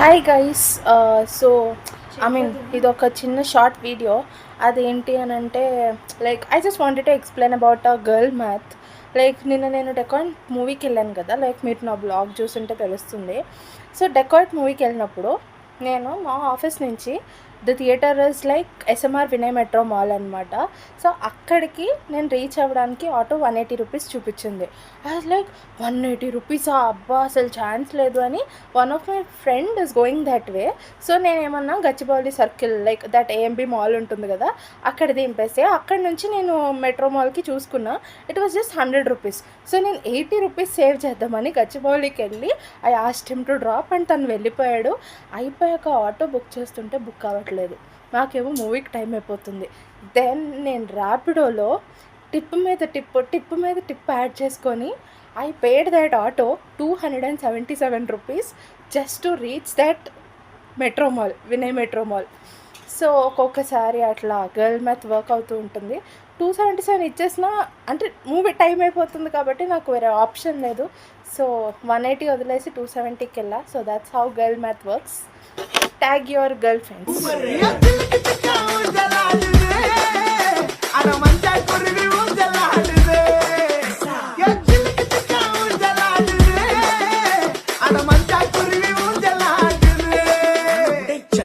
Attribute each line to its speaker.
Speaker 1: Hi guys. So ఇది ఒక చిన్న షార్ట్ వీడియో. అదేంటి అని అంటే like I just wanted to explain about a girl math. Like నేను డెకాయిట్ మూవీకి వెళ్ళాను కదా, లైక్ మీరు నా బ్లాగ్ చూస్తుంటే తెలుస్తుంది. సో డెకాయిట్ మూవీకి వెళ్ళినప్పుడు నేను మా ఆఫీస్ నుంచి the theatre is like SMR Vinay metro mall అనమాట. సో అక్కడికి నేను రీచ్ అవ్వడానికి ఆటో 180 రూపీస్ చూపించింది. ఐ వాజ్ లైక్ 180 రూపీసా, అబ్బా అసలు ఛాన్స్ లేదు అని. One of my friend is going that way. So నేనేమన్నా Gachibowli circle like that AMB mall ఉంటుంది కదా, అక్కడ దింపేస్తే అక్కడ నుంచి నేను మెట్రో మాల్కి చూసుకున్నా. It was just 100 rupees. So నేను 80 రూపీస్ సేవ్ చేద్దామని గచ్చిబౌలికి వెళ్ళి I asked him to drop and తను వెళ్ళిపోయాడు. అయిపోయాక ఆటో బుక్ చేస్తుంటే బుక్ అవ్వట్లేదు. నాకేమో మూవీకి టైం అయిపోతుంది. దెన్ నేను ర్యాపిడోలో టిప్ మీద టిప్ యాడ్ చేసుకొని I paid that auto 277 rupees just to reach that metro mall, Vinay metro mall. So ఒక్కొక్కసారి అట్లా గర్ల్ మ్యాథ్ వర్క్ అవుతూ ఉంటుంది. 277 ఇచ్చేసిన అంటే మూవీ టైం అయిపోతుంది కాబట్టి నాకు వేరే ఆప్షన్ లేదు. సో 180 వదిలేసి 270కి వెళ్ళా. So that's how girl math works. Tag your girl friends.